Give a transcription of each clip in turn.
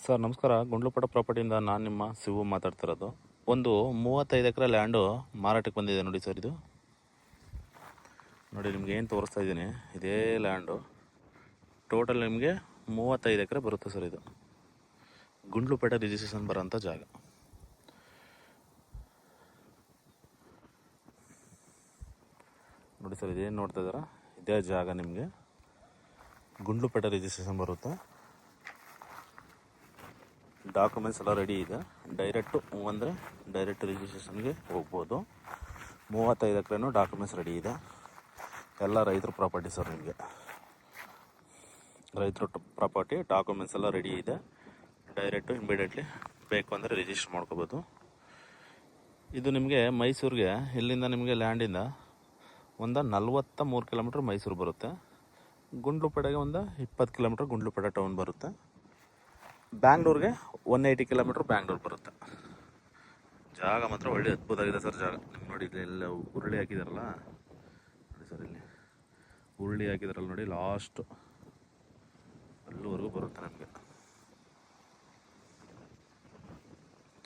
Sir ನಮಸ್ಕಾರ. ಗುಂಡ್ಲುಪೇಟೆ ಪ್ರಾಪರ್ಟಿಯಿಂದ ನಾನು ನಿಮ್ಮ ಶಿವು ಮಾತಾಡ್ತಿರೋದು. ಒಂದು 35 ಎಕರೆ ಲ್ಯಾಂಡು ಮಾರಾಟಕ್ಕೆ ಬಂದಿದೆ ನೋಡಿ ಸರ್. ಇದು ನೋಡಿ, ನಿಮ್ಗೆ ಏನು ತೋರಿಸ್ತಾ ಇದ್ದೀನಿ, ಇದೇ ಲ್ಯಾಂಡು. ಟೋಟಲ್ ನಿಮಗೆ 35 ಎಕರೆ ಬರುತ್ತೆ ಸರ್. ಇದು ಗುಂಡ್ಲುಪೇಟೆ ರಿಜಿಸ್ಟ್ರೇಷನ್ ಬರೋಂಥ ಜಾಗ. ನೋಡಿ ಸರ್, ಇದೇನು ನೋಡ್ತಾ ಇದ್ದೀರಾ, ಇದೇ ಜಾಗ ನಿಮಗೆ ಗುಂಡ್ಲುಪೇಟೆ ರಿಜಿಸ್ಟ್ರೇಷನ್ ಬರುತ್ತೆ. ಡಾಕ್ಯುಮೆಂಟ್ಸ್ ಎಲ್ಲ ರೆಡಿ ಇದೆ. ಡೈರೆಕ್ಟು ಅಂದರೆ ಡೈರೆಕ್ಟ್ ರಿಜಿಸ್ಟ್ರೇಷನ್ಗೆ ಹೋಗ್ಬೋದು. 35 ಎಕರೆನೂ ಡಾಕ್ಯುಮೆಂಟ್ಸ್ ರೆಡಿ ಇದೆ. ಎಲ್ಲ ರೈತರ ಪ್ರಾಪರ್ಟಿ ಸರ್. ನಿಮಗೆ ರೈತರ ಪ್ರಾಪರ್ಟಿ, ಡಾಕ್ಯುಮೆಂಟ್ಸ್ ಎಲ್ಲ ರೆಡಿ ಇದೆ. ಡೈರೆಕ್ಟು ಇಮಿಡಿಯೇಟ್ಲಿ ಬೇಕು ಅಂದರೆ ರಿಜಿಸ್ಟರ್ ಮಾಡ್ಕೋಬೋದು. ಇದು ನಿಮಗೆ ಮೈಸೂರಿಗೆ, ಇಲ್ಲಿಂದ ನಿಮಗೆ ಲ್ಯಾಂಡಿಂದ ಒಂದು 43 ಕಿಲೋಮೀಟ್ರ್ ಮೈಸೂರು ಬರುತ್ತೆ. ಗುಂಡ್ಲುಪೇಟೆಗೆ ಒಂದು 20 ಕಿಲೋಮೀಟ್ರ್ ಗುಂಡ್ಲುಪೇಟೆ ಟೌನ್ ಬರುತ್ತೆ. ಬ್ಯಾಂಗ್ಳೂರಿಗೆ 180 ಕಿಲೋಮೀಟ್ರ್ ಬ್ಯಾಂಗ್ಳೂರು ಬರುತ್ತೆ. ಜಾಗ ಮಾತ್ರ ಒಳ್ಳೆ ಅದ್ಭುತ ಆಗಿದೆ ಸರ್. ಜಾಗ ನಿಮ್ಗೆ ನೋಡಿ, ಇಲ್ಲೆಲ್ಲ ಉರುಳಿ ಹಾಕಿದಾರಲ್ಲ ನೋಡಿ ಸರ್, ಇಲ್ಲಿ ಉರುಳಿ ಹಾಕಿದಾರಲ್ಲ ನೋಡಿ, ಲಾಸ್ಟು ಅಲ್ಲಿವರೆಗೂ ಬರುತ್ತೆ ನಮಗೆ.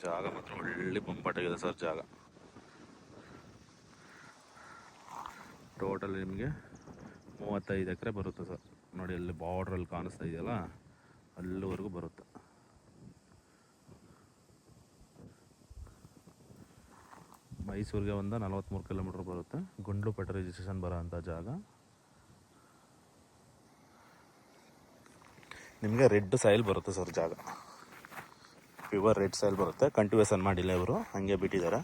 ಜಾಗ ಮಾತ್ರ ಒಳ್ಳೆ ಬಂಪಾಟಾಗಿದೆ ಸರ್. ಜಾಗ ಟೋಟಲ್ ನಿಮಗೆ 35 ಎಕರೆ ಬರುತ್ತೆ ಸರ್. ನೋಡಿ, ಅಲ್ಲಿ ಬಾರ್ಡ್ರಲ್ಲಿ ಕಾಣಿಸ್ತಾ ಇದೆಯಲ್ಲ, ಅಲ್ಲಿವರೆಗೂ ಬರುತ್ತೆ. ಮೈಸೂರಿಗೆ ಒಂದು 43 ಕಿಲೋಮೀಟ್ರ್ ಬರುತ್ತೆ. ಗುಂಡ್ಲುಪೇಟೆ ರಿಜಿಸ್ಟ್ರೇಷನ್ ಬರೋ ಅಂಥ ಜಾಗ. ನಿಮಗೆ ರೆಡ್ ಸಾಯಿಲ್ ಬರುತ್ತೆ ಸರ್. ಜಾಗ ಪ್ಯೂರ್ ರೆಡ್ ಸಾಯಿಲ್ ಬರುತ್ತೆ. ಕಂಟಿವೇಷನ್ ಮಾಡಿಲ್ಲ ಇವರು, ಹಾಗೆ ಬಿಟ್ಟಿದ್ದಾರೆ.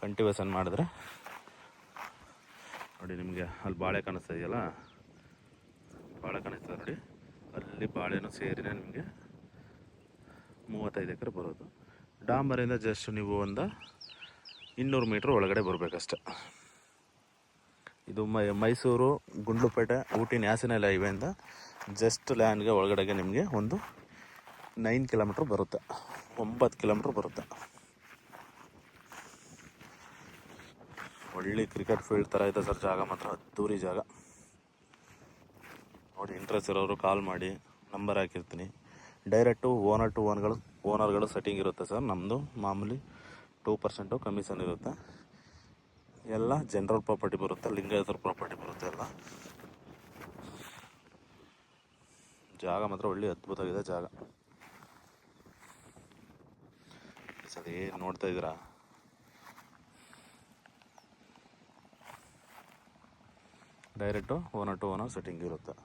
ಕಂಟಿವೇಷನ್ ಮಾಡಿದ್ರೆ ನೋಡಿ, ನಿಮಗೆ ಅಲ್ಲಿ ಬಾಳೆ ಕಾಣಿಸ್ತಾ ಇದೆಯಲ್ಲ, ಬಾಳೆ ಕಾಣಿಸ್ತದೆ ನೋಡಿ, ಅಲ್ಲಿ ಬಾಳೆನೂ ಸೇರಿನೇ ನಿಮಗೆ 35 ಎಕರೆ ಬರೋದು. ಡಾಂಬರಿಂದ ಜಸ್ಟ್ ನೀವು ಒಂದು 200 ಮೀಟ್ರ್ ಒಳಗಡೆ ಬರಬೇಕಷ್ಟೆ. ಇದು ಮೈಸೂರು ಗುಂಡ್ಲುಪೇಟೆ ಊಟಿ ನ್ಯಾಷನಲ್ ಹೈವೇಯಿಂದ ಜಸ್ಟ್ ಲ್ಯಾಂಡ್ಗೆ ಒಳಗಡೆಗೆ ನಿಮಗೆ ಒಂದು 9 ಕಿಲೋಮೀಟ್ರ್ ಬರುತ್ತೆ, 9 ಕಿಲೋಮೀಟ್ರ್ ಬರುತ್ತೆ. ಒಳ್ಳೆ ಕ್ರಿಕೆಟ್ ಫೀಲ್ಡ್ ಥರ ಇದೆ ಸರ್. ಜಾಗ ಮಾತ್ರ ಅದ್ದೂರಿ ಜಾಗ. ನೋಡಿ, ಇಂಟ್ರೆಸ್ಟ್ ಇರೋರು ಕಾಲ್ ಮಾಡಿ, ನಂಬರ್ ಹಾಕಿರ್ತೀನಿ. ಡೈರೆಕ್ಟು ಓನರ್ ಟು ಓನರ್ಗಳು ಸೆಟ್ಟಿಂಗ್ ಇರುತ್ತೆ ಸರ್. ನಮ್ಮದು ಮಾಮೂಲಿ 2% ಕಮಿಷನ್ ಇರುತ್ತೆ. ಎಲ್ಲ ಜನರಲ್ ಪ್ರಾಪರ್ಟಿ ಬರುತ್ತೆ, ಲಿಂಗಾಯತರ ಪ್ರಾಪರ್ಟಿ ಬರುತ್ತೆ ಎಲ್ಲ. ಜಾಗ ಮಾತ್ರ ಒಳ್ಳೆ ಅದ್ಭುತವಾಗಿದೆ ಜಾಗ. ಸರಿ, ನೋಡ್ತಾ ಇದ್ದೀರಾ, direct owner to owner setting ಇರುತ್ತೆ.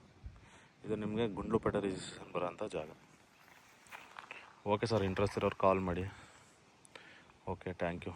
ಇದು ನಿಮಗೆ ಗುಂಡ್ಲುಪೇಟೆ ರಿಜಿಸ್ಟ್ರೇಷನ್ ಬರೋ ಅಂಥ ಜಾಗ. ಓಕೆ ಸರ್, ಇಂಟ್ರೆಸ್ಟ್ ಇರೋರು ಕಾಲ್ ಮಾಡಿ. Okay, thank you.